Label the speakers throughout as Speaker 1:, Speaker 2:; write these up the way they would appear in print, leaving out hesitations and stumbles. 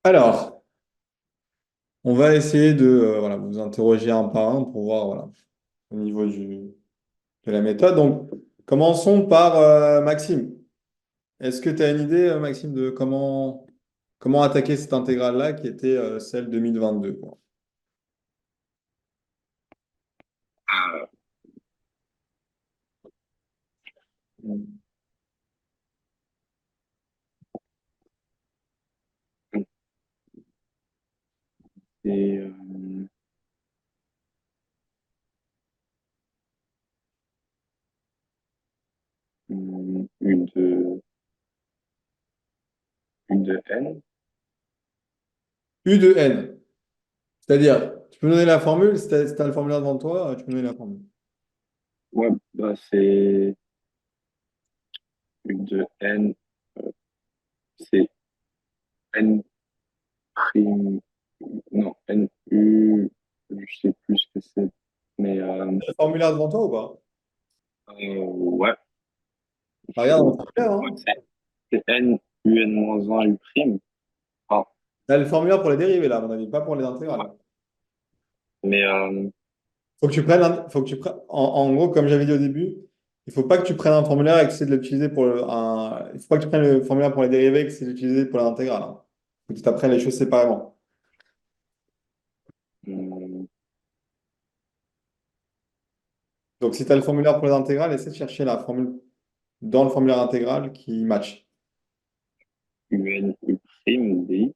Speaker 1: Alors, on va essayer de voilà, vous interroger un par un pour voir voilà, au niveau de la méthode. Donc, commençons par Maxime. Est-ce que tu as une idée, Maxime, de comment attaquer cette intégrale-là qui était celle 2022, quoi?
Speaker 2: Ah, c'est une de n.
Speaker 1: U de n. C'est-à-dire, tu peux me donner la formule, si tu as le formulaire devant toi, tu peux me donner la formule.
Speaker 2: Ouais, bah, c'est une de n. C'est n prime. Non, n u. Je sais plus ce que c'est. Mais
Speaker 1: Tu as le formulaire devant toi ou pas?
Speaker 2: ouais,
Speaker 1: Ah, regarde dans le formulaire,
Speaker 2: ouais,
Speaker 1: hein.
Speaker 2: c'est n u n moins un u prime. Ah,
Speaker 1: Tu as le formulaire pour les dérivés, là, à mon avis, pas pour les
Speaker 2: ouais.
Speaker 1: intégrales.
Speaker 2: Mais
Speaker 1: Faut que tu prennes, en gros, comme j'avais dit au début, il faut pas que tu prennes un formulaire et que c'est de l'utiliser pour il faut pas que tu prennes le formulaire pour les dérivés et que c'est de l'utiliser pour l'intégrale, hein. Faut que tu apprennes les choses séparément.
Speaker 2: hum,
Speaker 1: Donc, si tu as le formulaire pour les intégrales, essaie de chercher la formule dans le formulaire intégral qui match.
Speaker 2: un u prime dx.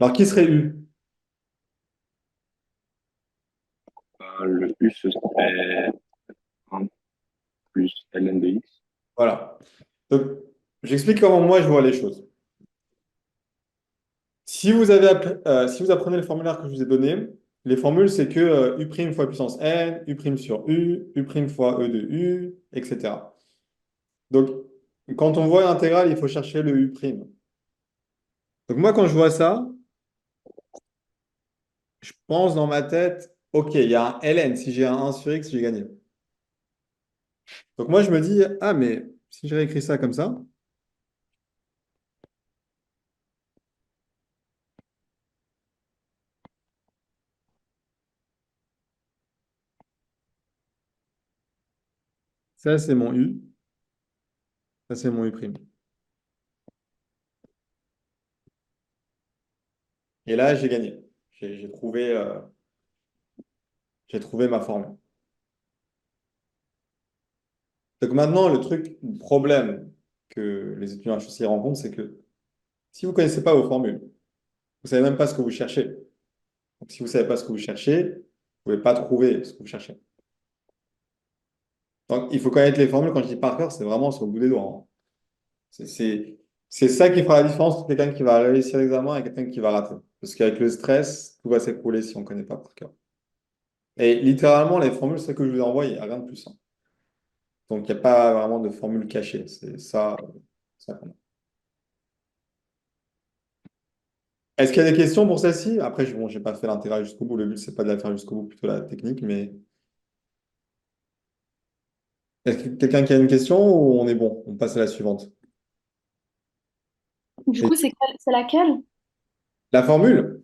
Speaker 1: Alors, qui serait U?
Speaker 2: Le u, ce serait un plus ln de x.
Speaker 1: Voilà. Donc, j'explique comment moi je vois les choses. Si vous apprenez le formulaire que je vous ai donné, les formules, c'est que U' fois puissance n, U' sur U, U' fois E de U, etc. Donc, quand on voit une intégrale, il faut chercher le U'. Donc, moi, quand je vois ça, je pense dans ma tête, OK, il y a un ln. Si j'ai un 1 sur x, j'ai gagné. Donc, moi, je me dis, ah, mais si j'ai écrit ça comme ça, c'est mon U, ça, c'est mon U'. Et là, j'ai gagné. J'ai trouvé ma formule. Donc, maintenant, le problème que les étudiants HEC rencontrent, c'est que si vous ne connaissez pas vos formules, vous ne savez même pas ce que vous cherchez. Donc, si vous ne savez pas ce que vous cherchez, vous ne pouvez pas trouver ce que vous cherchez. Donc, il faut connaître les formules. Quand je dis par cœur, c'est vraiment sur le bout des doigts, hein. C'est c'est- c'est ça qui fera la différence entre quelqu'un qui va réussir l'examen et quelqu'un qui va rater. Parce qu'avec le stress, tout va s'écrouler si on ne connaît pas par cœur. Et littéralement, les formules, c'est ce que je vous ai envoyé, il n'y a rien de plus, hein. Donc, il n'y a pas vraiment de formule cachée. C'est ça, ça qu'on a. Est-ce qu'il y a des questions pour celle-ci? Après, bon, j'ai pas fait l'intégrale jusqu'au bout. Le but, c'est pas de la faire jusqu'au bout, plutôt la technique. Mais est-ce que quelqu'un qui a une question ou on est bon? On passe à la suivante.
Speaker 3: Du
Speaker 1: Et
Speaker 3: coup, c'est laquelle?
Speaker 1: la formule?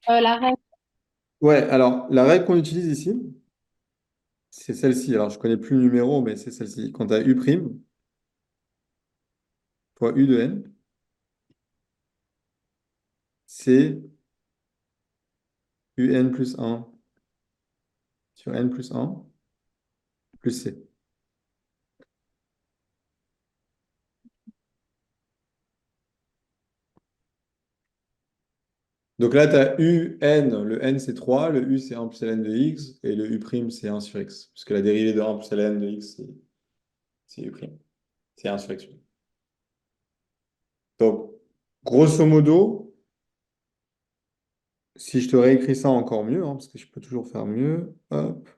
Speaker 3: La règle.
Speaker 1: Ouais, alors la règle qu'on utilise ici, c'est celle-ci. Alors, je connais plus le numéro, mais c'est celle-ci. Quand tu as U' fois U de n, c'est UN plus un sur n plus un plus c. Donc là, tu as UN, le n c'est 3, le U c'est un plus ln de x, et le U' c'est un sur x. Puisque la dérivée de un plus ln de x, c'est U'. C'est un sur x. Donc, grosso modo, si je te réécris ça encore mieux, hein, parce que je peux toujours faire mieux, hop.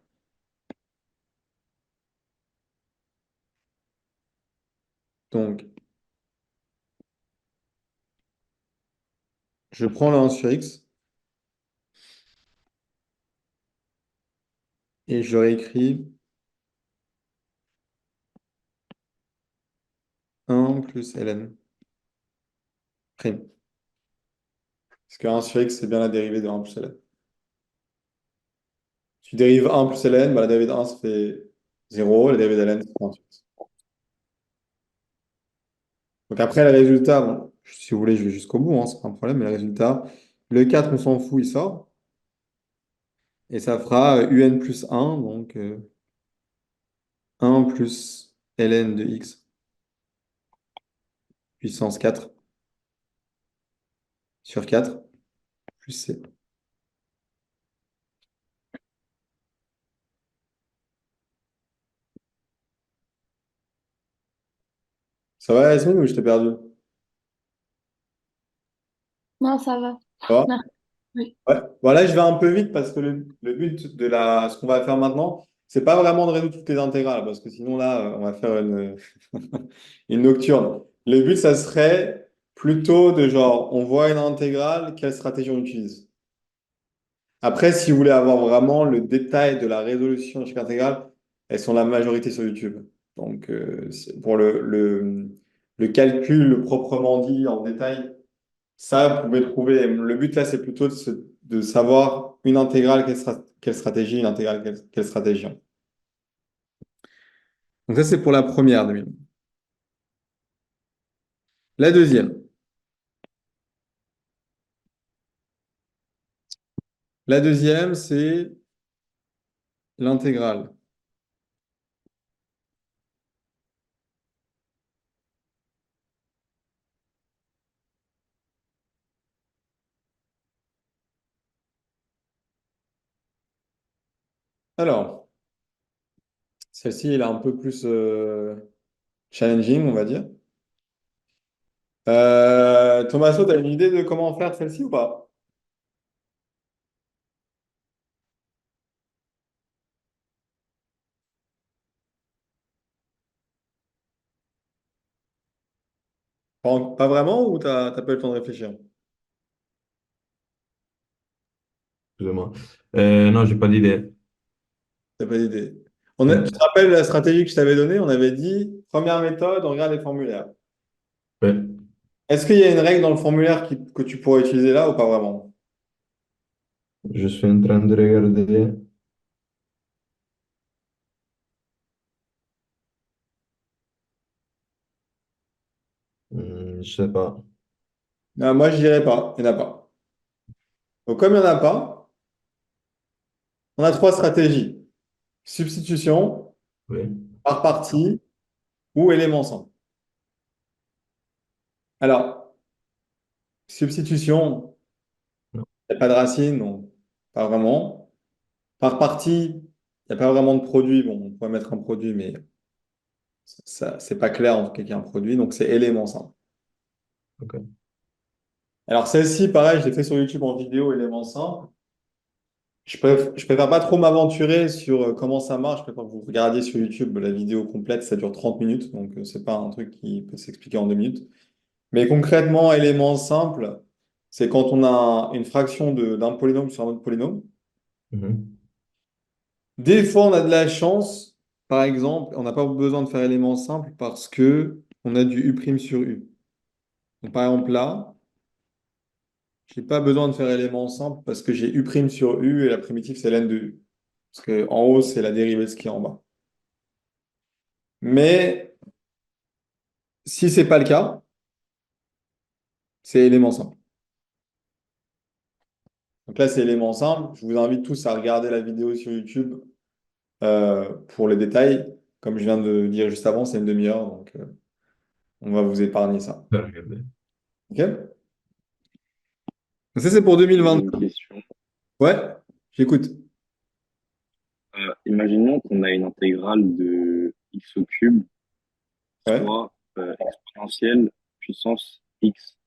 Speaker 1: Donc, je prends le un sur x et je réécris un plus ln prime. Parce que 1 sur x, c'est bien la dérivée de 1 plus ln. Tu dérives 1 plus ln, bah, la dérivée de 1, ça fait 0. La dérivée de ln, c'est 1 sur x. Donc après, le résultat, bon, si vous voulez, je vais jusqu'au bout, hein, c'est pas un problème, mais le résultat, le 4, on s'en fout, il sort. Et ça fera un plus 1, donc 1 plus ln de x puissance 4 sur 4 plus c. Ça va, Yasmine, ou je t'ai perdu?
Speaker 3: Non, ça va.
Speaker 1: Ça va?
Speaker 3: Merci. Oui.
Speaker 1: Ouais. Voilà, je vais un peu vite parce que le but de ce qu'on va faire maintenant, c'est pas vraiment de résoudre toutes les intégrales, parce que sinon là, on va faire une nocturne. Le but, ça serait plutôt de genre, on voit une intégrale, quelle stratégie on utilise? Après, si vous voulez avoir vraiment le détail de la résolution de chaque intégrale, elles sont la majorité sur YouTube. Donc, pour le calcul proprement dit en détail, ça, vous pouvez trouver. Le but là, c'est plutôt de savoir une intégrale, quelle stratégie, une intégrale, quelle stratégie. Donc, ça, c'est pour la première demi. La deuxième. La deuxième, c'est l'intégrale. Alors, celle-ci, elle est un peu plus challenging, on va dire. Thomaso, tu as une idée de comment faire celle-ci ou pas? Pas vraiment ou t'as pas eu le temps de réfléchir?
Speaker 4: Excusez-moi. Non, j'ai pas d'idée.
Speaker 1: T'as pas d'idée. Tu te
Speaker 4: Ouais.
Speaker 1: rappelles la stratégie que je t'avais donnée? On avait dit, première méthode, on regarde les formulaires.
Speaker 4: Ouais.
Speaker 1: Est-ce qu'il y a une règle dans le formulaire que tu pourrais utiliser là ou pas vraiment?
Speaker 4: Je suis en train de regarder. Je sais pas.
Speaker 1: Ah, moi, je dirais pas. Il n'y en a pas. Donc, comme il n'y en a pas, on a trois stratégies. Substitution,
Speaker 4: Oui.
Speaker 1: par partie ou élément simple. Alors, substitution,
Speaker 4: Non.
Speaker 1: il n'y a pas de racine, donc pas vraiment. Par partie, il n'y a pas vraiment de produit. Bon, on pourrait mettre un produit, mais ça, c'est pas clair en tout cas qu'il y a un produit, donc c'est élément simple.
Speaker 4: Ok.
Speaker 1: Alors, celle-ci, pareil, je l'ai fait sur YouTube en vidéo, élément simple. Je préfère pas trop m'aventurer sur comment ça marche. Je préfère que vous regardiez sur YouTube la vidéo complète, ça dure 30 minutes, donc c'est pas un truc qui peut s'expliquer en 2 minutes. Mais concrètement, élément simple, c'est quand on a une fraction d'un polynôme sur un autre polynôme.
Speaker 4: Mhm.
Speaker 1: Des fois, on a de la chance, par exemple, on n'a pas besoin de faire élément simple parce que on a du U' sur U. Donc, par exemple, là, je n'ai pas besoin de faire élément simple parce que j'ai U' sur U et la primitive, c'est ln de U. Parce qu'en haut, c'est la dérivée de ce qui est en bas. Mais si c'est pas le cas, c'est élément simple. Donc là, c'est élément simple. Je vous invite tous à regarder la vidéo sur YouTube pour les détails. Comme je viens de dire juste avant, c'est une demi-heure, donc on va vous épargner ça.
Speaker 4: Je vais regarder.
Speaker 1: OK? Donc ça, c'est pour
Speaker 2: J'ai
Speaker 1: 2020.
Speaker 2: une question.
Speaker 1: Ouais, j'écoute.
Speaker 2: Imaginons qu'on a une intégrale de x au cube,
Speaker 1: Ouais.
Speaker 2: soit exponentielle puissance x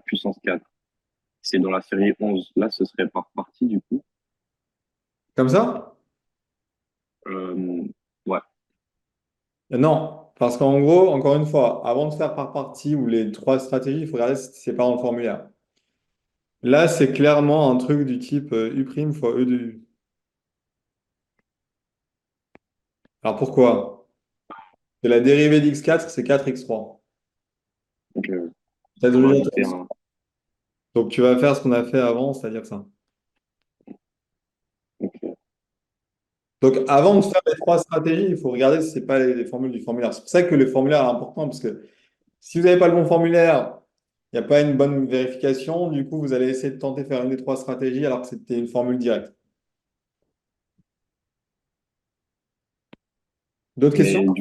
Speaker 2: puissance 4. C'est dans la série 11. Là, ce serait par partie, du coup.
Speaker 1: Comme ça?
Speaker 2: Euh, ouais,
Speaker 1: Non, parce qu'en gros, encore une fois, avant de faire par partie ou les trois stratégies, il faut regarder si c'est pas dans le formulaire. Là, c'est clairement un truc du type U' fois E de U. Alors pourquoi? Que la dérivée d'x4, c'est 4x3.
Speaker 2: donc
Speaker 1: T'as
Speaker 2: on va
Speaker 1: déjà
Speaker 2: ajouter un.
Speaker 1: Donc, tu vas faire ce qu'on a fait avant, c'est-à-dire ça.
Speaker 2: Ok.
Speaker 1: Donc, avant de faire les trois stratégies, il faut regarder si ce n'est pas les formules du formulaire. C'est pour ça que le formulaire est important, parce que si vous n'avez pas le bon formulaire, il n'y a pas une bonne vérification. Du coup, vous allez essayer de tenter de faire une des trois stratégies alors que c'était une formule directe. D'autres questions?
Speaker 2: Mais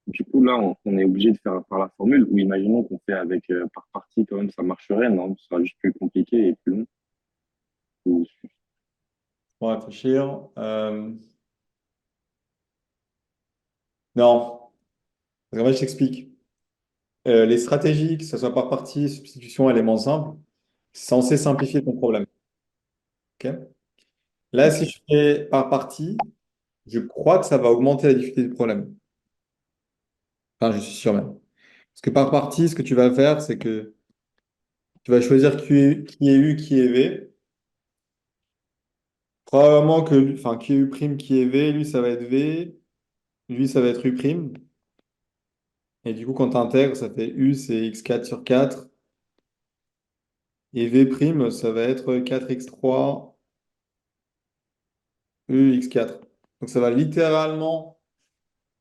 Speaker 2: du coup, là, on est obligé de faire par la formule, ou imaginons qu'on fait avec par partie, quand même, ça marcherait, non? Ce sera juste plus compliqué et plus long. Ou-
Speaker 1: On va réfléchir. Non. Parce qu'en fait, je t'explique. Les stratégies, que ce soit par partie, substitution, élément simple, c'est censé simplifier ton problème. Ok. Là, si
Speaker 2: Ok.
Speaker 1: je fais par partie, je crois que ça va augmenter la difficulté du problème. Enfin, je suis sûr même. Parce que par partie, ce que tu vas faire, c'est que tu vas choisir qui est U, qui est V. Probablement que, enfin, qui est U prime, qui est V, lui, ça va être V, lui, ça va être U prime. Et du coup, quand tu intègres, ça fait U, c'est x4 sur 4. Et V prime, ça va être 4x3 U x4. Donc ça va littéralement,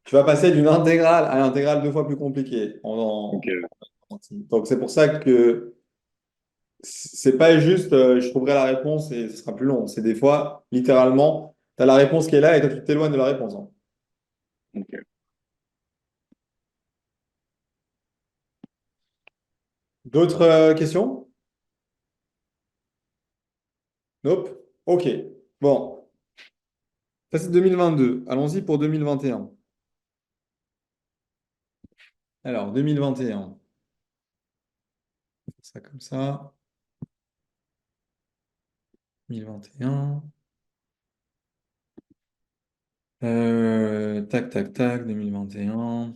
Speaker 1: tu vas passer d'une intégrale à une intégrale deux fois plus compliquée.
Speaker 2: Ok.
Speaker 1: Donc c'est pour ça que c'est pas juste je trouverai la réponse et ce sera plus long. C'est des fois, littéralement, tu as la réponse qui est là et toi tu t'éloignes de la réponse, hein.
Speaker 2: Ok.
Speaker 1: D'autres questions? Nope. Ok. Bon, ça c'est 2022. Allons-y pour 2021. Alors, 2021. Ça comme ça. 2021. Tac, tac, tac, 2021.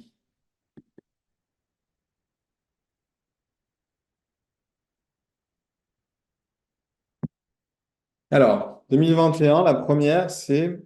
Speaker 1: Alors, 2021, la première, c'est...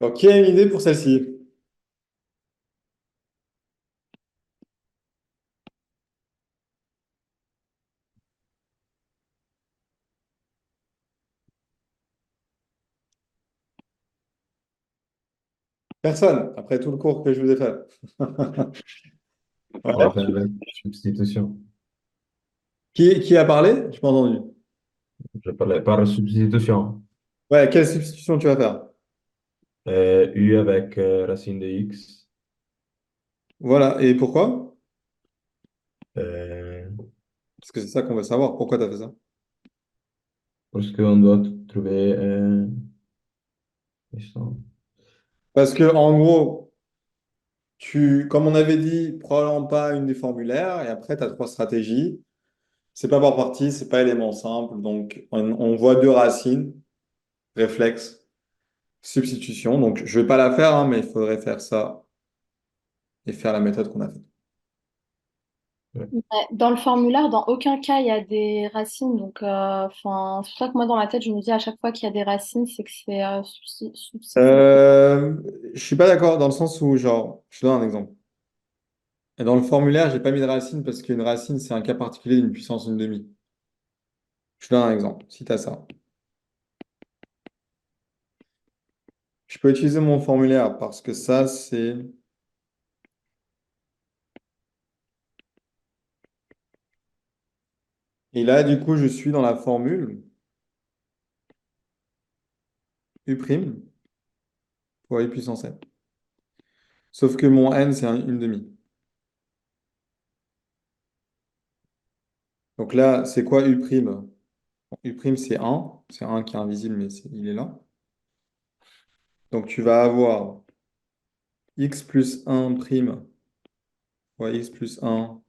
Speaker 1: Alors, qui a une idée pour celle-ci? Personne, après tout le cours que je vous ai fait.
Speaker 2: Par
Speaker 4: On va
Speaker 1: Ouais.
Speaker 2: partie.
Speaker 4: faire la substitution.
Speaker 1: Qui a parlé? Je n'ai pas entendu.
Speaker 4: Je parlais par substitution.
Speaker 1: Ouais, quelle substitution tu vas faire?
Speaker 4: U avec racine de x.
Speaker 1: Voilà, et pourquoi?
Speaker 4: Euh,
Speaker 1: Parce que c'est ça qu'on veut savoir. Pourquoi tu as fait ça?
Speaker 4: Parce qu'on doit trouver. Ici.
Speaker 1: Parce que, en gros, comme on avait dit, probablement pas une des formulaires, et après, tu as trois stratégies. C'est pas par partie, c'est pas élément simple. Donc, on voit deux racines, réflexe, substitution. Donc, je vais pas la faire, hein, mais il faudrait faire ça et faire la méthode qu'on a faite.
Speaker 4: Ouais.
Speaker 3: Ouais, dans le formulaire, dans aucun cas, il y a des racines. Donc, enfin, c'est pour ça que moi, dans ma tête, je me dis à chaque fois qu'il y a des racines, c'est que c'est substitution.
Speaker 1: Euh, je suis pas d'accord dans le sens où, genre, je te donne un exemple. Et dans le formulaire, j'ai pas mis de racine parce qu'une racine, c'est un cas particulier d'une puissance une demi. Je te donne un exemple, si tu as ça. Je peux utiliser mon formulaire parce que ça, c'est... Et là, du coup, je suis dans la formule U' fois I puissance n. Sauf que mon n, c'est une demi. Donc là, c'est quoi U'? U', c'est un qui est invisible, mais il est là. Donc tu vas avoir x plus 1' fois x plus 1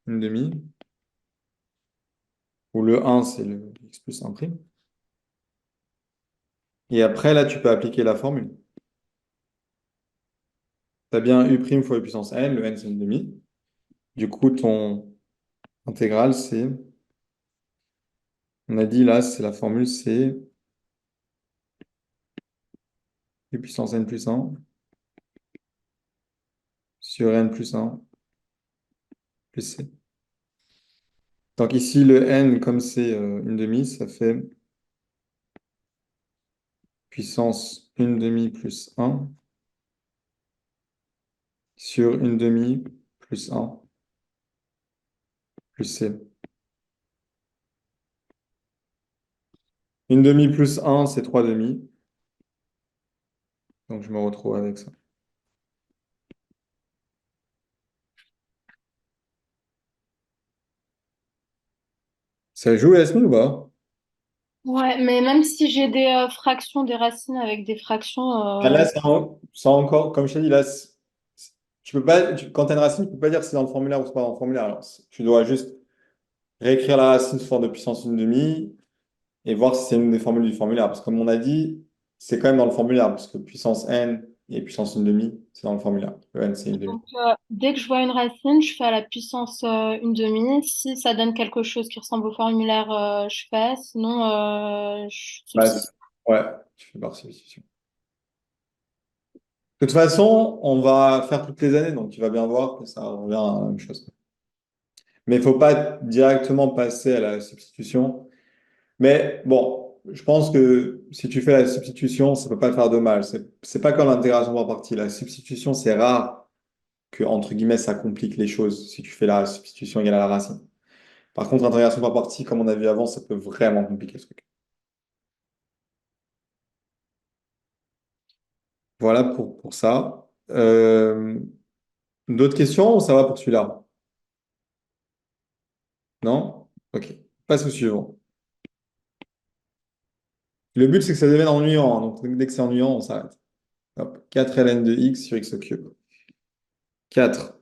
Speaker 1: une demi, où le 1, c'est le x plus 1 prime. Et après, là, tu peux appliquer la formule. Tu as bien u prime fois u puissance n, le n, c'est une demi. Du coup, ton intégrale, c'est, on a dit là, c'est la formule, c'est u puissance n plus 1 sur n plus 1 plus c. Donc ici, le n, comme c'est une demi, ça fait puissance une demi plus 1 sur une demi plus 1 plus c. Une demi plus 1, c'est 3 demi. Donc je me retrouve avec ça. Ça joue, Yasmine, ou pas?
Speaker 3: Ouais, mais même si j'ai des fractions, des racines avec des fractions,
Speaker 1: Ah, là, c'est encore, comme je t'ai dit, là, tu peux pas, quand tu as une racine, tu peux pas dire si c'est dans le formulaire ou c'est pas dans le formulaire. Alors, tu dois juste réécrire la racine sous forme de puissance une demi et voir si c'est une des formules du formulaire. Parce que comme on a dit, c'est quand même dans le formulaire, parce que puissance n et puissance une demi, c'est dans le formulaire. Le n, c'est une demi.
Speaker 3: donc dès que je vois une racine, je fais à la puissance une demi. Si ça donne quelque chose qui ressemble au formulaire, je fais. Sinon, je
Speaker 1: Bah,
Speaker 3: substitue.
Speaker 1: ouais, tu fais par substitution. De toute façon, on va faire toutes les années, donc tu vas bien voir que ça revient à la même chose. Mais il ne faut pas directement passer à la substitution. Mais bon, je pense que si tu fais la substitution, ça ne peut pas te faire de mal. C'est pas comme l'intégration par partie. La substitution, c'est rare que, entre guillemets, ça complique les choses si tu fais la substitution égale à la racine. Par contre, l'intégration par partie, comme on a vu avant, ça peut vraiment compliquer le truc. Voilà pour ça. D'autres questions ou ça va pour celui-là? Non? Ok. Passe au suivant. Le but, c'est que ça devienne ennuyant, hein. Donc, dès que c'est ennuyant, on s'arrête. Hop. 4 ln de x sur x au cube. 4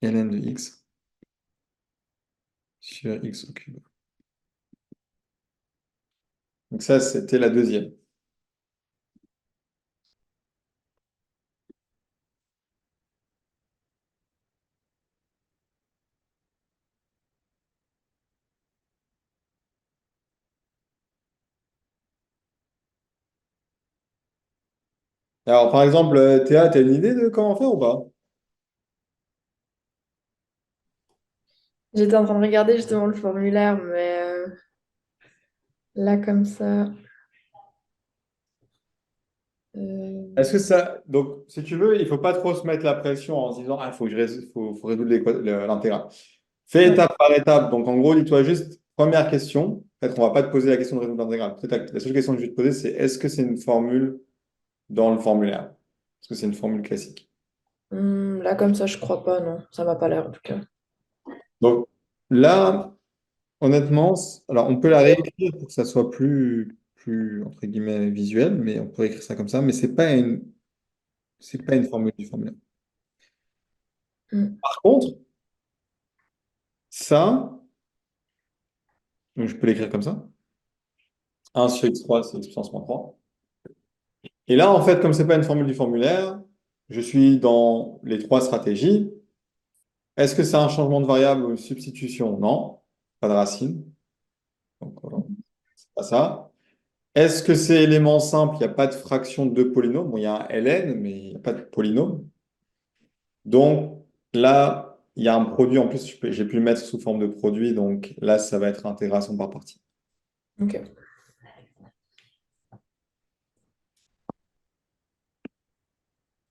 Speaker 1: ln de x sur x au cube. Donc ça, c'était la deuxième. Alors, par exemple, Théa, tu as une idée de comment faire ou pas?
Speaker 5: J'étais en train de regarder justement le formulaire, mais là, comme ça.
Speaker 1: Est-ce que ça... Donc, si tu veux, il ne faut pas trop se mettre la pression en se disant, ah, il faut que faut résoudre l'intégrale. Fais
Speaker 5: Ouais.
Speaker 1: étape par étape. Donc, en gros, dis-toi juste, première question. Peut-être on ne va pas te poser la question de résoudre l'intégrale. Peut-être la seule question que je vais te poser, c'est est-ce que c'est une formule dans le formulaire? Est-ce que c'est une formule classique?
Speaker 5: Là, comme ça, je crois pas, non. Ça m'a pas l'air, en tout cas.
Speaker 1: Donc, là, honnêtement, alors on peut la réécrire pour que ça soit plus entre guillemets visuel, mais on peut écrire ça comme ça, mais c'est pas une formule du formulaire.
Speaker 5: Hmm.
Speaker 1: Par contre, ça, donc je peux l'écrire comme ça. 1 sur x3, c'est x puissance moins 3. Et là, en fait, comme c'est pas une formule du formulaire, je suis dans les trois stratégies. Est-ce que c'est un changement de variable ou une substitution? Non, pas de racine. Donc, voilà, c'est pas ça. Est-ce que c'est élément simple? Il n'y a pas de fraction de polynôme. Bon, il y a un ln, mais il n'y a pas de polynôme. Donc là, il y a un produit. En plus, j'ai pu le mettre sous forme de produit. Donc là, ça va être intégration par partie.
Speaker 5: Ok.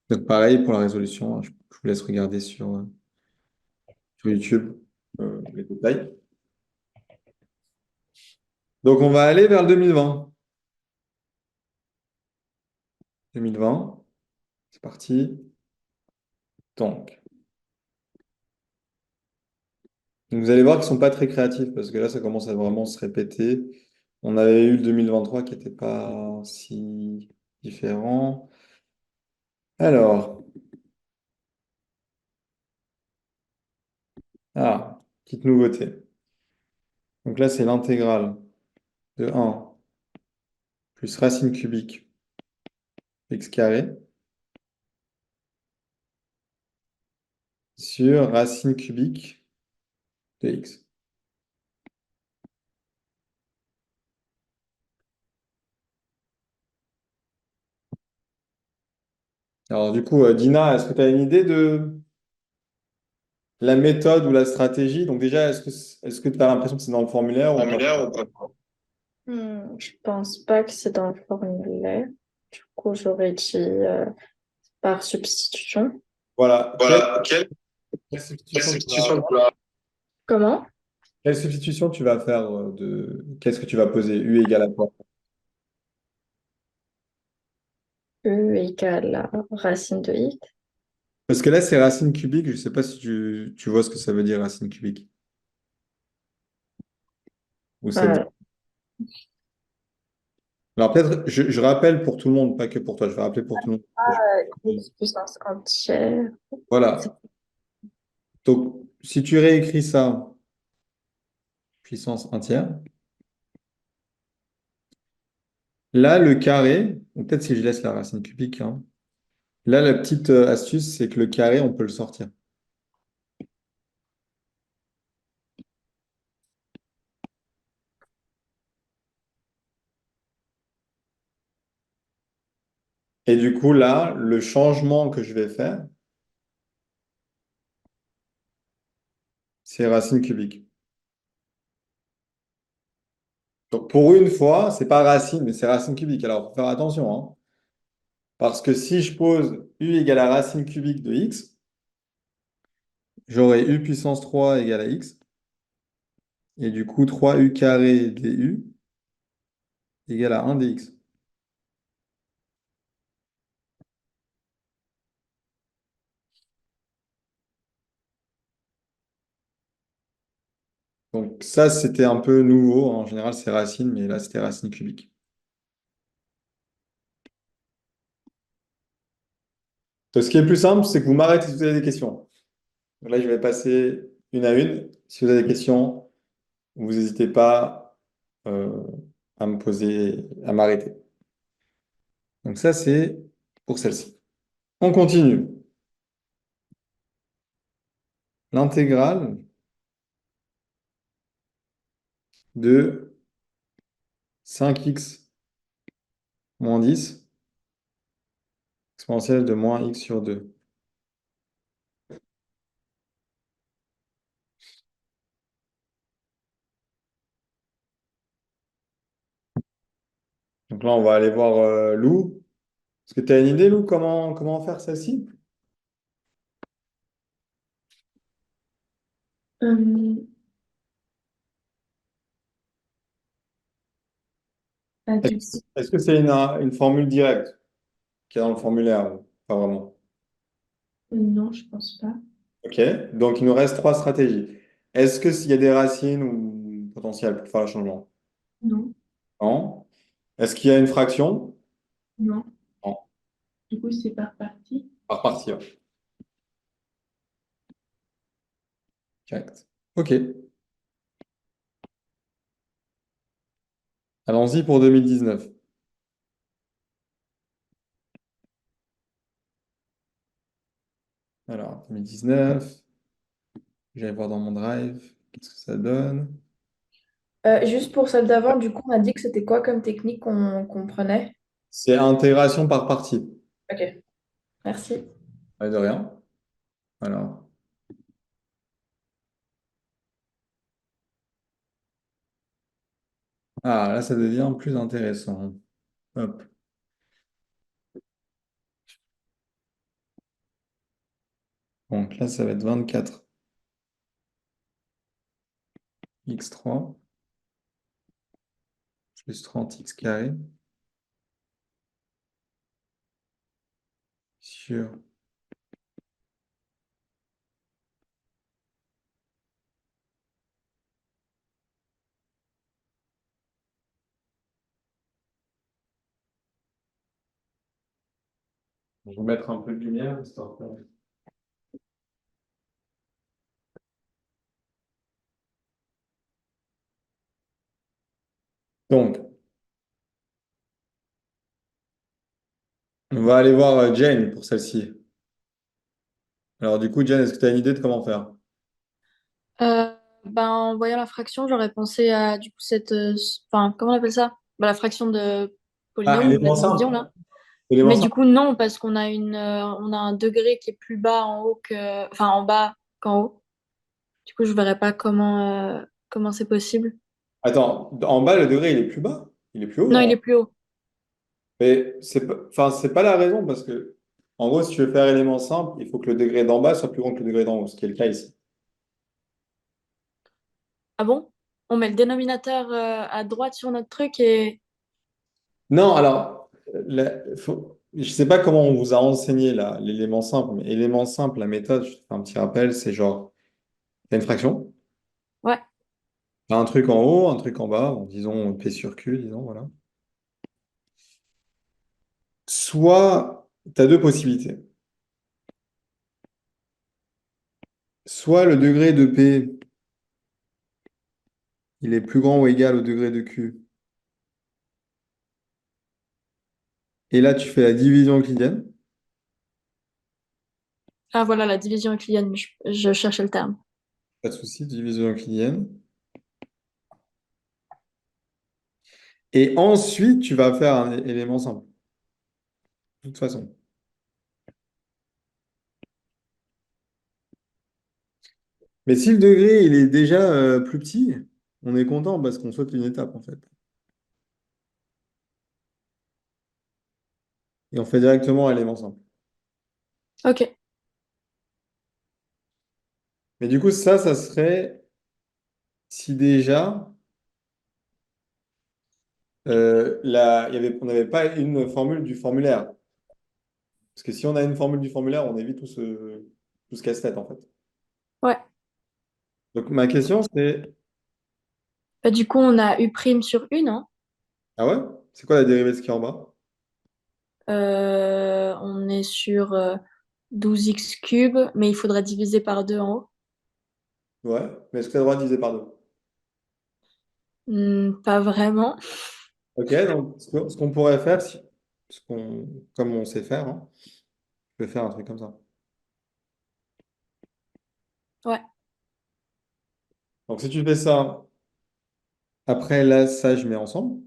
Speaker 1: Donc pareil pour la résolution, hein, je vous laisse regarder sur YouTube les détails. Donc on va aller vers le 2020. 2020, c'est parti. Donc, vous allez voir qu'ils ne sont pas très créatifs parce que là, ça commence à vraiment se répéter. On avait eu le 2023 qui n'était pas si différent. Alors, Ah, petite nouveauté. Donc là, c'est l'intégrale de 1 plus racine cubique x carré sur racine cubique de x. Alors du coup, Dina, est-ce que tu as une idée de la méthode ou la stratégie? Donc déjà, est-ce que tu as l'impression que c'est dans le formulaire ou pas?
Speaker 2: Formulaire ou pas?
Speaker 5: Je pense pas que c'est dans le formulaire. Du coup, j'aurais dit par substitution.
Speaker 1: Voilà.
Speaker 2: Voilà,
Speaker 1: Quelle
Speaker 2: quelle
Speaker 1: substitution tu vas,
Speaker 2: substitution tu vas
Speaker 5: Comment?
Speaker 1: quelle substitution tu vas faire qu'est-ce que tu vas poser? U égale à quoi?
Speaker 5: E égale à racine de x.
Speaker 1: Parce que là, c'est racine cubique. Je ne sais pas si tu vois ce que ça veut dire racine cubique. Ou c'est bon.
Speaker 5: Euh,
Speaker 1: Alors peut-être, je rappelle pour tout le monde, pas que pour toi. Je vais rappeler pour tout le monde.
Speaker 5: x puissance entière.
Speaker 1: Voilà. Donc, si tu réécris ça, puissance entière, là, le carré, ou peut-être si je laisse la racine cubique, hein, là, la petite astuce, c'est que le carré, on peut le sortir. Et du coup, là, le changement que je vais faire, c'est racine cubique. Donc, pour une fois, c'est pas racine, mais c'est racine cubique. Alors, il faut faire attention, hein, parce que si je pose u égale à racine cubique de x, j'aurai u puissance 3 égale à x, et du coup, 3u carré du égale à 1 dx. Donc ça, c'était un peu nouveau. En général, c'est racine, mais là, c'était racine cubique. Donc, ce qui est plus simple, c'est que vous m'arrêtez si vous avez des questions. Donc là, je vais passer une à une. Si vous avez des questions, vous n'hésitez pas euh, à me poser, à m'arrêter. Donc ça, c'est pour celle-ci. On continue. L'intégrale de 5x moins 10 exponentielle de moins x sur 2. Donc là, on va aller voir Lou. Est-ce que tu as une idée, Lou, comment faire celle-ci?
Speaker 5: Euh,
Speaker 1: Est-ce
Speaker 5: du coup,
Speaker 1: est-ce que c'est une formule directe qui est dans le formulaire? Ou pas vraiment.
Speaker 5: non, je pense pas.
Speaker 1: OK. Donc, il nous reste trois stratégies. Est-ce que s'il y a des racines ou potentielles pour faire le changement?
Speaker 5: Non,
Speaker 1: Non. Est-ce qu'il y a une fraction?
Speaker 5: non.
Speaker 1: Non.
Speaker 5: Du coup, c'est par partie.
Speaker 1: Par partie, ouais. Correct. OK. Allons-y pour 2019. Alors, 2019, je vais voir dans mon drive. Qu'est-ce que ça donne?
Speaker 5: Juste pour celle d'avant, du coup, on a dit que c'était quoi comme technique qu'on prenait?
Speaker 1: C'est intégration par partie.
Speaker 5: Ok, merci.
Speaker 1: Ouais, de rien. Alors, là, ça devient plus intéressant. Hop. Donc là, ça va être 24 x3 plus 30 x carré sur... Je vais vous mettre un peu de lumière, histoire que... Donc, on va aller voir Jane pour celle-ci. Alors, du coup, Jane, est-ce que tu as une idée de comment faire?
Speaker 5: Euh, en voyant la fraction, j'aurais pensé à du coup enfin, comment on appelle ça? La fraction de
Speaker 1: Ah,
Speaker 5: polynôme, la
Speaker 1: élément
Speaker 5: division
Speaker 1: simple.
Speaker 5: là.
Speaker 1: Élément
Speaker 5: Mais du
Speaker 1: simple.
Speaker 5: coup, non, parce qu'on a on a un degré qui est plus bas en haut enfin, en bas qu'en haut. Du coup, je verrais pas comment c'est possible.
Speaker 1: Attends, en bas, le degré, il est plus bas. Il est plus haut,
Speaker 5: Non, il
Speaker 1: non?
Speaker 5: est plus haut.
Speaker 1: Mais enfin, c'est pas la raison parce que, en gros, si tu veux faire élément simple, il faut que le degré d'en bas soit plus grand que le degré d'en haut, ce qui est le cas ici.
Speaker 5: Ah bon? On met le dénominateur à droite sur notre truc et...
Speaker 1: Non, alors, je sais pas comment on vous a enseigné l'élément simple, mais élément simple, la méthode, je te fais un petit rappel, c'est genre, t'as une fraction,
Speaker 5: Ouais.
Speaker 1: t'as un truc en haut, un truc en bas, bon, disons P sur Q, disons, voilà. Soit, tu as deux possibilités. Soit le degré de P, il est plus grand ou égal au degré de Q. Et là, tu fais la division euclidienne.
Speaker 5: Ah voilà, la division euclidienne, je cherchais le terme.
Speaker 1: Pas de souci, division euclidienne. Et ensuite, tu vas faire un élément simple. De toute façon. Mais si le degré, il est déjà plus petit, on est content parce qu'on saute une étape, en fait. Et on fait directement un élément simple.
Speaker 5: Ok.
Speaker 1: Mais du coup, ça serait si déjà, on n'avait pas une formule du formulaire. Parce que si on a une formule du formulaire, on évite tout ce casse-tête, en fait.
Speaker 5: Ouais.
Speaker 1: Donc, ma question, c'est,
Speaker 5: Du coup, on a U' sur U, non?
Speaker 1: ah ouais? C'est quoi la dérivée de ce qui est en bas?
Speaker 5: On est sur 12x cube, mais il faudrait diviser par 2 en haut.
Speaker 1: Ouais, mais est-ce que tu as le droit de diviser par deux?
Speaker 5: Pas vraiment.
Speaker 1: Ok, donc ce qu'on pourrait faire, comme on sait faire, hein, je peux faire un truc comme ça.
Speaker 5: Ouais.
Speaker 1: Donc si tu fais ça, après là, ça, je mets ensemble.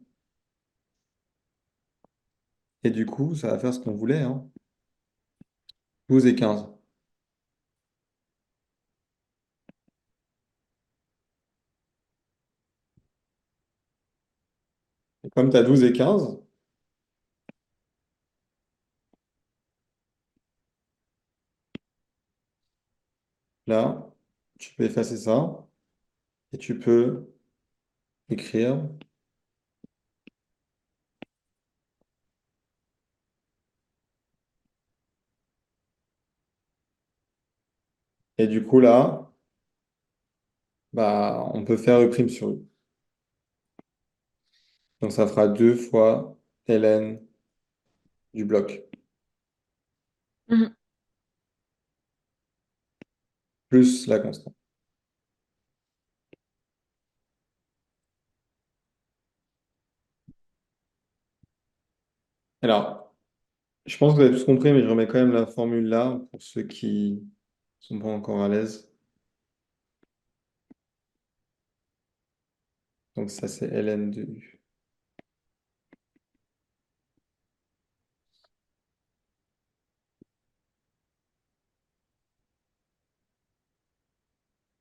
Speaker 1: Et du coup, ça va faire ce qu'on voulait, hein. 12 et 15. Et comme tu as 12 et 15, là, tu peux effacer ça et tu peux écrire. Et du coup, là, bah, on peut faire E' sur U. Donc ça fera 2 fois ln du bloc,
Speaker 5: Mhm.
Speaker 1: plus la constante. Alors, je pense que vous avez tous compris, mais je remets quand même la formule là pour ceux qui sont pas encore à l'aise. Donc ça, c'est ln de U.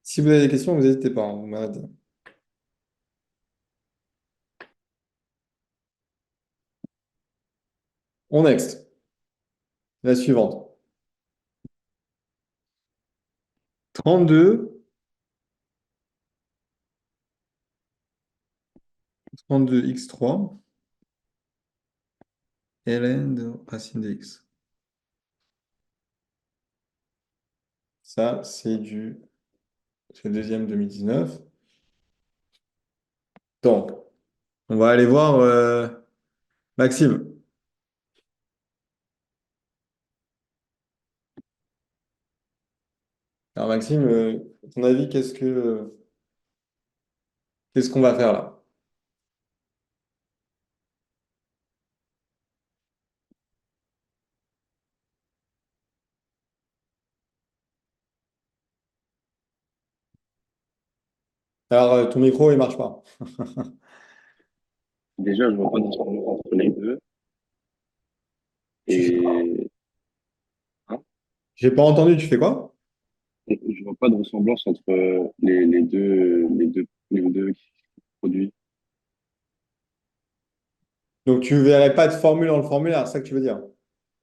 Speaker 1: Si vous avez des questions, vous n'hésitez pas, hein, vous m'arrêtez. On next. La suivante. 32, 32x3, ln de racine de x. Ça, c'est le deuxième 2019. Donc, on va aller voir Maxime. Alors Maxime, à ton avis, qu'est-ce qu'on va faire là? Alors, ton micro, il marche pas.
Speaker 2: Déjà, je vois pas de différence entre les deux.
Speaker 1: Tu fais quoi?
Speaker 2: Et hein,
Speaker 1: J'ai pas entendu, tu fais quoi?
Speaker 2: je vois pas de ressemblance entre les deux produits.
Speaker 1: Donc, tu verrais pas de formule dans le formulaire, c'est ça que tu veux dire?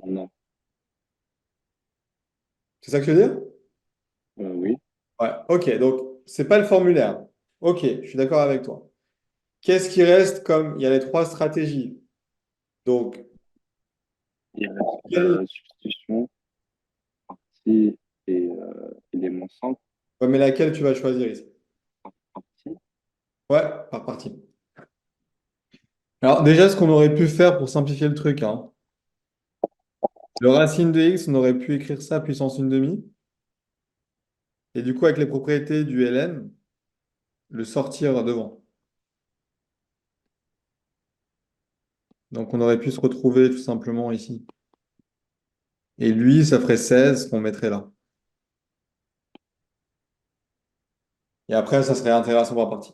Speaker 2: Non.
Speaker 1: C'est ça que tu veux dire?
Speaker 2: Oui.
Speaker 1: Ouais, ok, donc c'est pas le formulaire. Ok, je suis d'accord avec toi. Qu'est-ce qui reste comme il y a les trois stratégies? Donc,
Speaker 2: Il reste
Speaker 1: quelle-
Speaker 2: la substitution, partie élément simple,
Speaker 1: ouais, mais laquelle tu vas choisir ici?
Speaker 2: partie.
Speaker 1: Ouais, par partie. Alors, déjà, ce qu'on aurait pu faire pour simplifier le truc, hein, le racine de x, on aurait pu écrire ça puissance une demi. Et du coup, avec les propriétés du ln, le sortir devant. Donc, on aurait pu se retrouver tout simplement ici. Et lui, ça ferait 16 qu'on mettrait là. Et après, ça serait intéressant par partie.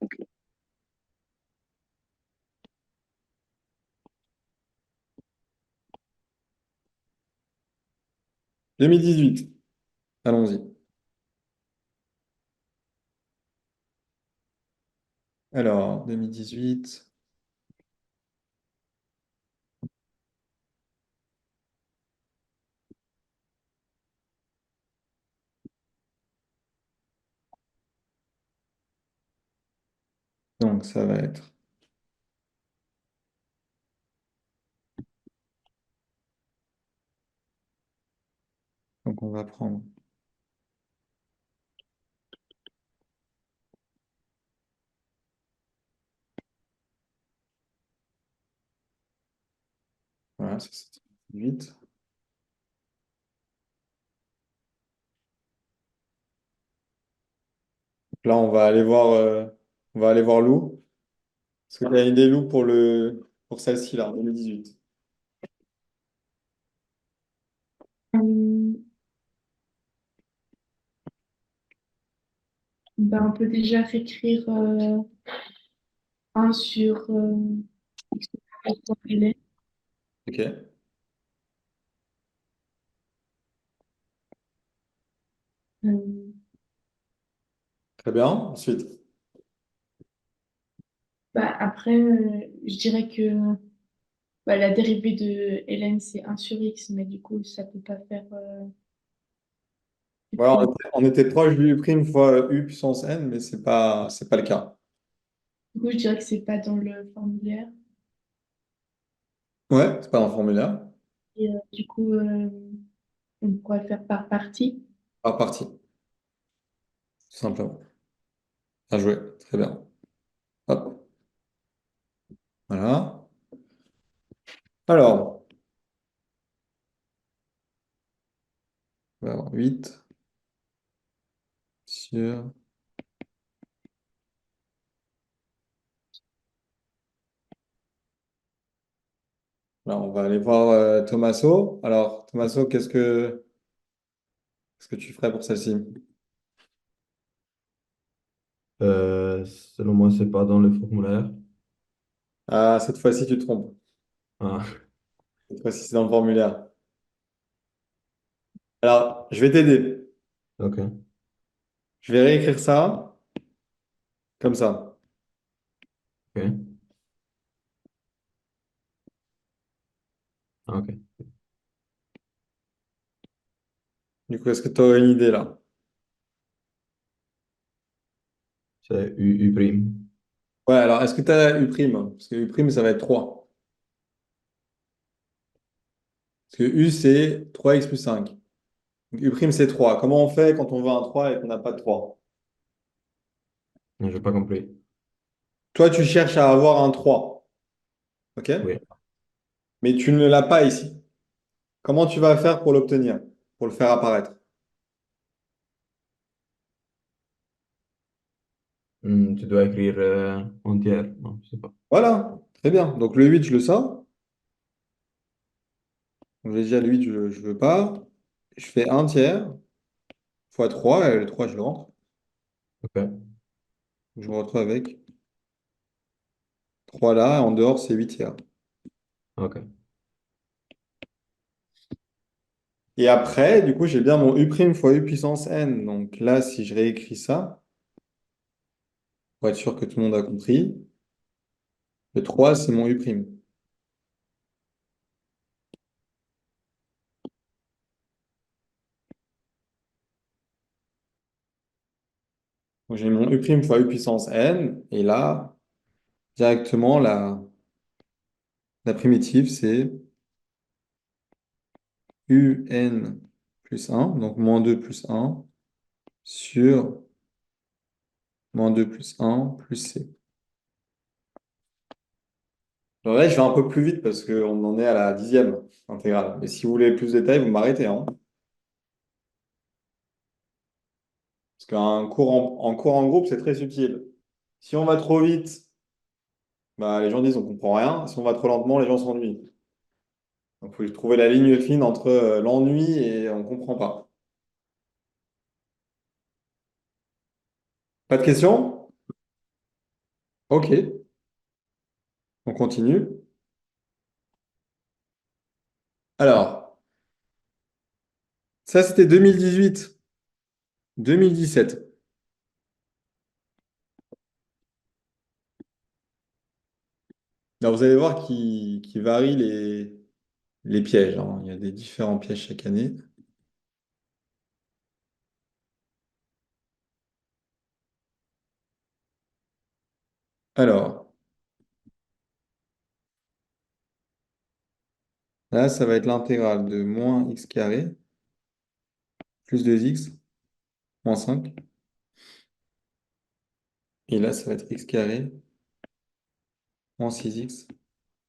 Speaker 2: Ok.
Speaker 1: 2018. Allons-y. Alors, 2018. Donc, ça va être. Donc, on va prendre. Voilà, ça c'est 8. Là, on va aller voir Lou. Est-ce que tu as une idée, Lou, pour celle-ci, là, 2018?
Speaker 5: Euh, ben, on peut déjà réécrire 1 sur x pour ln.
Speaker 1: Ok,
Speaker 5: Euh,
Speaker 1: très bien. Ensuite,
Speaker 5: bah, après, je dirais que bah, la dérivée de ln, c'est 1 sur x, mais du coup, ça peut pas faire
Speaker 1: voilà,
Speaker 5: u'.
Speaker 1: on était proche du U' fois U puissance n, mais c'est pas le cas.
Speaker 5: Du coup, je dirais que c'est pas dans le formulaire.
Speaker 1: Ouais, c'est pas dans le formulaire.
Speaker 5: Et du coup, on pourrait le faire par partie.
Speaker 1: Par partie, tout simplement. Bien joué, très bien. Hop, voilà. Alors, on va avoir 8 sur. Là, on va aller voir Tommaso. Alors, Tommaso, qu'est-ce que tu ferais pour celle-ci?
Speaker 4: Selon moi, c'est pas dans le formulaire.
Speaker 1: Ah, cette fois-ci, tu te trompes.
Speaker 4: Ah,
Speaker 1: Cette fois-ci, c'est dans le formulaire. Alors, je vais t'aider.
Speaker 4: ok,
Speaker 1: Je vais réécrire ça comme ça.
Speaker 4: ok, ok.
Speaker 1: Du coup, est-ce que tu aurais une idée là?
Speaker 4: C'est U prime.
Speaker 1: Ouais, alors, est-ce que tu as U'? Parce que U', ça va être 3. Parce que U, c'est 3x plus 5. Donc, U', c'est 3. Comment on fait quand on veut un 3 et qu'on n'a pas de 3?
Speaker 4: J'ai pas compris.
Speaker 1: Toi, tu cherches à avoir un 3, OK?
Speaker 4: Oui.
Speaker 1: Mais tu ne l'as pas ici. Comment tu vas faire pour l'obtenir, pour le faire apparaître?
Speaker 4: Tu dois écrire entière. Non, je sais pas.
Speaker 1: Voilà, très bien. Donc, le 8, je le sors. Donc, déjà, le 8, je ne veux pas. Je fais un tiers fois 3 et le 3, je le rentre.
Speaker 4: Ok.
Speaker 1: Je me retrouve avec 3 là, et en dehors, c'est 8 tiers.
Speaker 4: Ok.
Speaker 1: Et après, du coup, j'ai bien mon U' fois U puissance n. Donc là, si je réécris ça, pour être sûr que tout le monde a compris, le 3 c'est mon U'. Donc j'ai mon U' fois U puissance n. Et là, directement, la primitive, c'est UN plus 1, donc moins 2 plus 1, sur moins 2 plus 1 plus C. Alors là, je vais un peu plus vite parce qu'on en est à la 10e intégrale. Mais si vous voulez plus de détails, vous m'arrêtez, hein. Parce qu'un cours en cours en groupe, c'est très utile. Si on va trop vite, bah, les gens disent on comprend rien. Si on va trop lentement, les gens s'ennuient. Donc, il faut trouver la ligne fine entre l'ennui et on comprend pas. Pas de questions? Ok, on continue. Alors, ça c'était 2018, 2017. Alors, vous allez voir qui varient les pièges, hein. Il y a des différents pièges chaque année. Alors, là, ça va être l'intégrale de moins x carré plus 2x moins 5. Et là, ça va être x carré moins 6x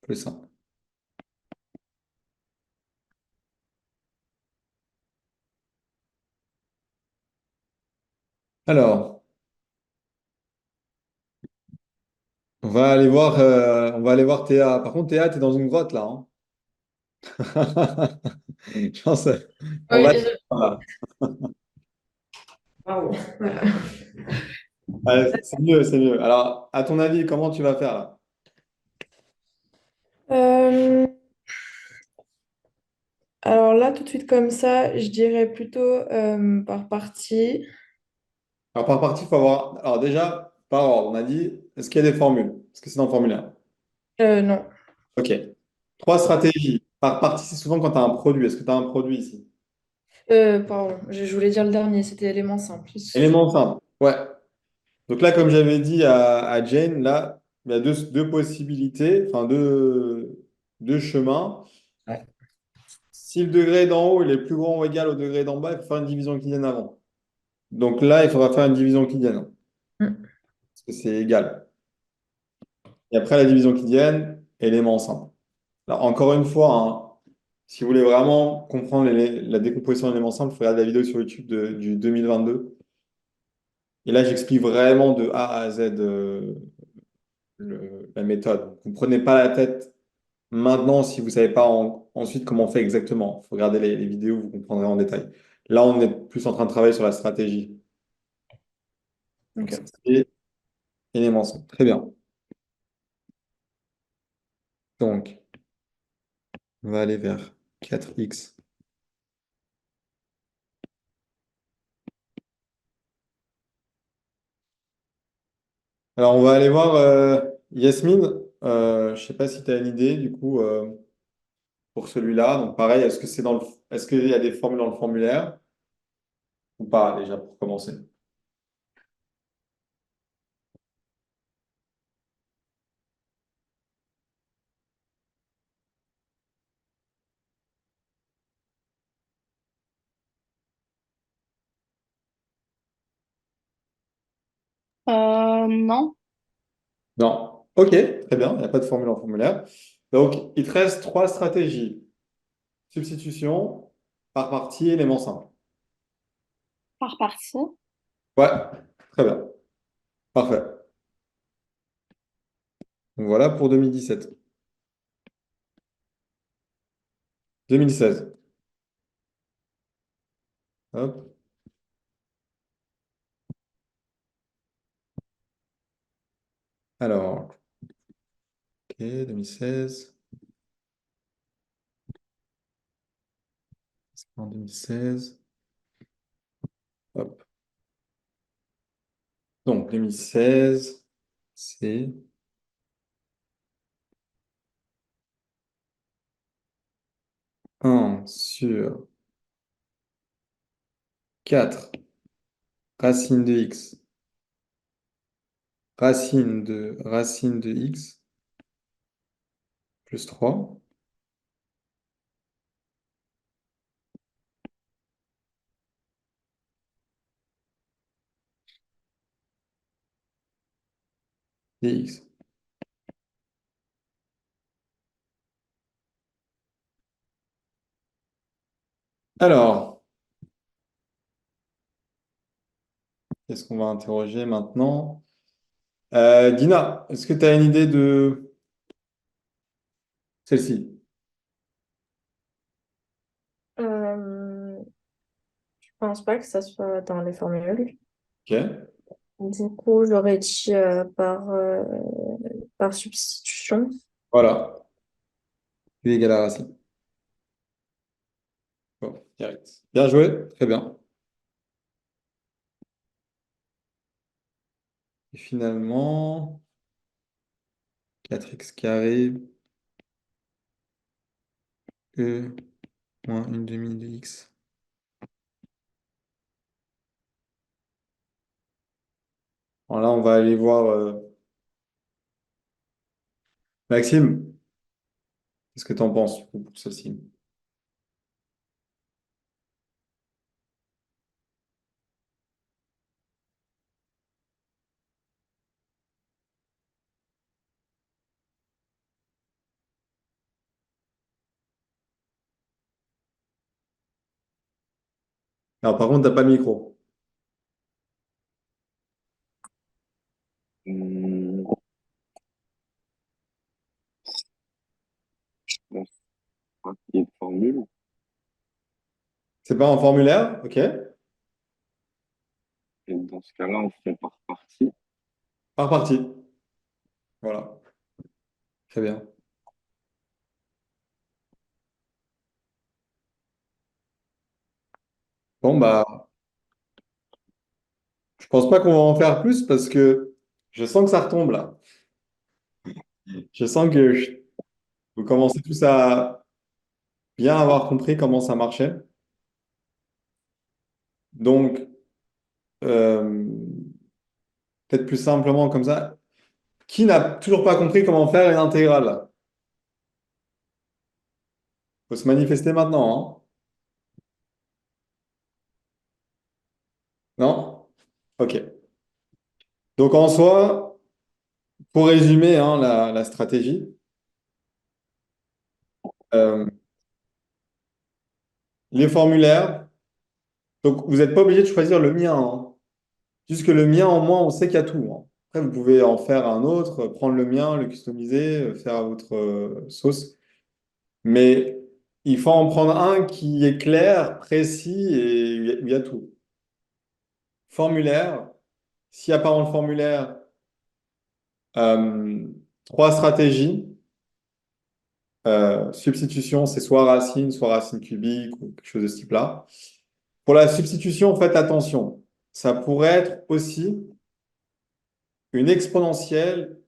Speaker 1: plus 1. Alors, on va aller voir Théa. Par contre, Théa, tu es dans une grotte là, hein. Je pense, on
Speaker 5: Oui,
Speaker 1: va. Voilà.
Speaker 5: Waouh. Voilà.
Speaker 1: Ouais, c'est mieux, c'est mieux. Alors, à ton avis, comment tu vas faire là?
Speaker 6: Euh, alors là, tout de suite comme ça, je dirais plutôt par partie.
Speaker 1: Alors, par partie, il faut avoir. Alors, déjà, par ordre, on a dit, est-ce qu'il y a des formules? Est-ce que c'est dans le formulaire?
Speaker 6: Non.
Speaker 1: Ok. 3 stratégies. Par partie, c'est souvent quand tu as un produit. Est-ce que tu as un produit ici?
Speaker 6: Pardon, je voulais dire le dernier, c'était élément simple.
Speaker 1: Élément simple. Ouais. Donc là, comme j'avais dit à Jane, là, il y a deux possibilités, enfin deux chemins.
Speaker 6: Ouais.
Speaker 1: Si le degré d'en haut il est plus grand ou égal au degré d'en bas, il faut faire une division euclidienne avant. Donc là, il faudra faire une division euclidienne,
Speaker 6: Mm.
Speaker 1: parce que c'est égal. Et après la division euclidienne, élément simple. Alors, encore une fois, hein, si vous voulez vraiment comprendre la décomposition d'éléments simples, il faut regarder la vidéo sur YouTube du 2022. Et là, j'explique vraiment de A à Z la méthode. Vous ne prenez pas la tête maintenant si vous ne savez pas ensuite comment on fait exactement. Il faut regarder les vidéos, vous comprendrez en détail. Là, on est plus en train de travailler sur la stratégie. Donc,
Speaker 6: Ok.
Speaker 1: c'est élément simple. Très bien. Donc, on va aller vers 4x. Alors, on va aller voir Yasmine. Je ne sais pas si tu as une idée, du coup, pour celui-là. Donc, pareil, est-ce qu'il y a des formules dans le formulaire ou pas, déjà, pour commencer?
Speaker 3: Non.
Speaker 1: Non. Ok, très bien. Il n'y a pas de formule en formulaire. Donc, il te reste 3 stratégies. Substitution, par partie, élément simple.
Speaker 3: Par partie.
Speaker 1: Ouais, très bien. Parfait. Donc, voilà pour 2017. 2016. Hop. Alors, ok, 2016. C'est en 2016. Hop. Donc, 2016, c'est 1 sur 4 racine de x, racine de x plus 3 dx. Alors, qu'est-ce qu'on va interroger maintenant? Dina, est-ce que tu as une idée de celle-ci?
Speaker 6: Euh, je pense pas que ça soit dans les formules.
Speaker 1: Ok,
Speaker 6: Du coup, j'aurais dit par substitution.
Speaker 1: voilà, u égale à racine. Bon, direct. Bien joué, très bien. Et finalement, 4x carré, e moins une demi de x. Alors là, on va aller voir Maxime. Qu'est-ce que tu en penses pour ceci? Alors, par contre, tu n'as pas le micro.
Speaker 2: Hum, bon, c'est qu'il y ait de formule.
Speaker 1: C'est pas un formulaire? Ok.
Speaker 2: Et dans ce cas-là, on fait par partie.
Speaker 1: Par partie. Voilà. Très bien. Bon, bah, je pense pas qu'on va en faire plus parce que je sens que ça retombe là. Je sens que vous commencez tous à bien avoir compris comment ça marchait. Donc, euh, peut-être plus simplement comme ça. Qui n'a toujours pas compris comment faire une intégrale là? Faut se manifester maintenant, hein? Non? Ok. Donc, en soi, pour résumer hein, la stratégie, euh, les formulaires, donc vous n'êtes pas obligé de choisir le mien, hein. Juste que le mien, au moins, on sait qu'il y a tout, hein. Après, vous pouvez en faire un autre, prendre le mien, le customiser, faire à votre sauce. Mais il faut en prendre un qui est clair, précis et où il y a tout. Formulaire, s'il n'y a pas dans le formulaire, euh, trois stratégies. Substitution, c'est soit racine cubique ou quelque chose de ce type-là. Pour la substitution, faites attention. Ça pourrait être aussi une exponentielle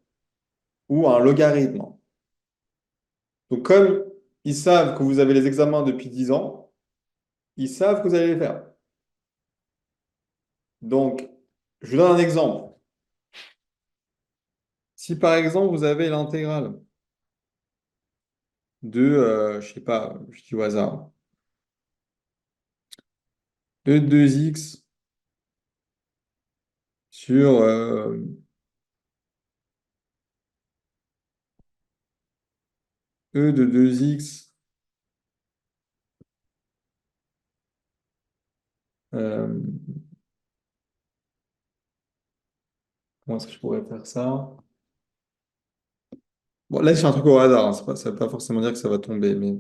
Speaker 1: ou un logarithme. Donc, comme ils savent que vous avez les examens depuis 10 ans, ils savent que vous allez les faire. Donc, je vous donne un exemple. Si par exemple, vous avez l'intégrale de, je sais pas, je dis au hasard, e de 2x sur e de 2x, euh, comment est-ce que je pourrais faire ça? Bon, là, c'est un truc au hasard, hein. Ça ne veut pas forcément dire que ça va tomber, mais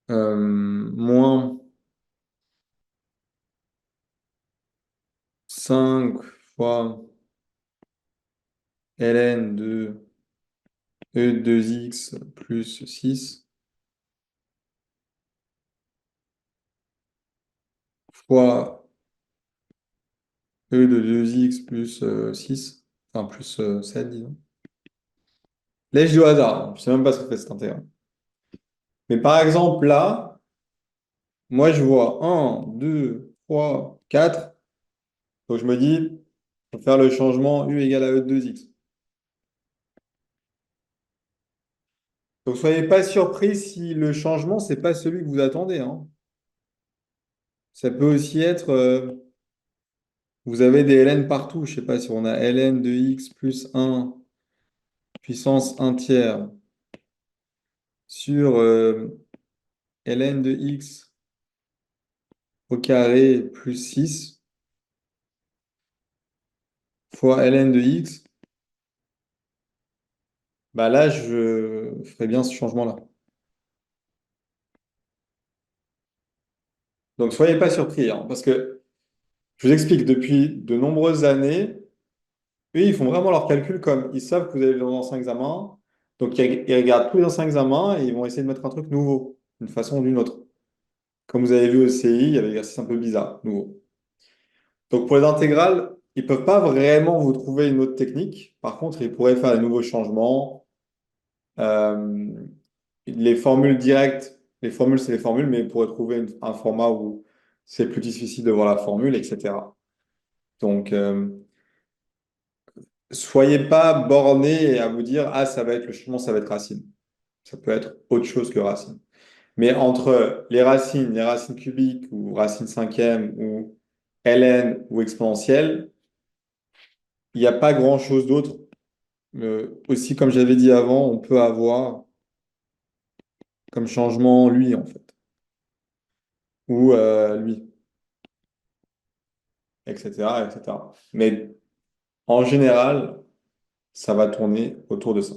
Speaker 1: moins 5 fois ln de E2x plus 6 fois E de 2x plus 6, enfin plus 7, disons. Là, je dis au hasard, je sais même pas ce que fait cet intégral. Mais par exemple, là, moi, je vois 1, 2, 3, 4. Donc, je me dis, il faut faire le changement U égale à E de 2x. Donc, soyez pas surpris si le changement, c'est pas celui que vous attendez, hein. Ça peut aussi être, vous avez des ln partout. Je sais pas si on a ln de x plus 1 puissance 1 tiers sur ln de x au carré plus 6 fois ln de x. Bah là, je ferais bien ce changement-là. Donc, soyez pas surpris, hein, parce que je vous explique, depuis de nombreuses années, eux, ils font vraiment leurs calculs comme ils savent que vous avez les anciens examens, donc ils regardent tous les anciens examens et ils vont essayer de mettre un truc nouveau, d'une façon ou d'une autre. Comme vous avez vu au CI, il y avait l'exercice un peu bizarre, nouveau. Donc, pour les intégrales, ils ne peuvent pas vraiment vous trouver une autre technique. Par contre, ils pourraient faire des nouveaux changements. Euh, les formules directes, les formules, c'est les formules, mais ils pourraient trouver un format où c'est plus difficile de voir la formule, etc. Donc, soyez pas bornés à vous dire, ah, ça va être le changement, ça va être racine. Ça peut être autre chose que racine. Mais entre les racines cubiques ou racines cinquièmes ou ln ou exponentielle, il n'y a pas grand-chose d'autre. Aussi, comme j'avais dit avant, on peut avoir comme changement lui, en fait, ou lui, etc., etc. Mais en général, ça va tourner autour de ça.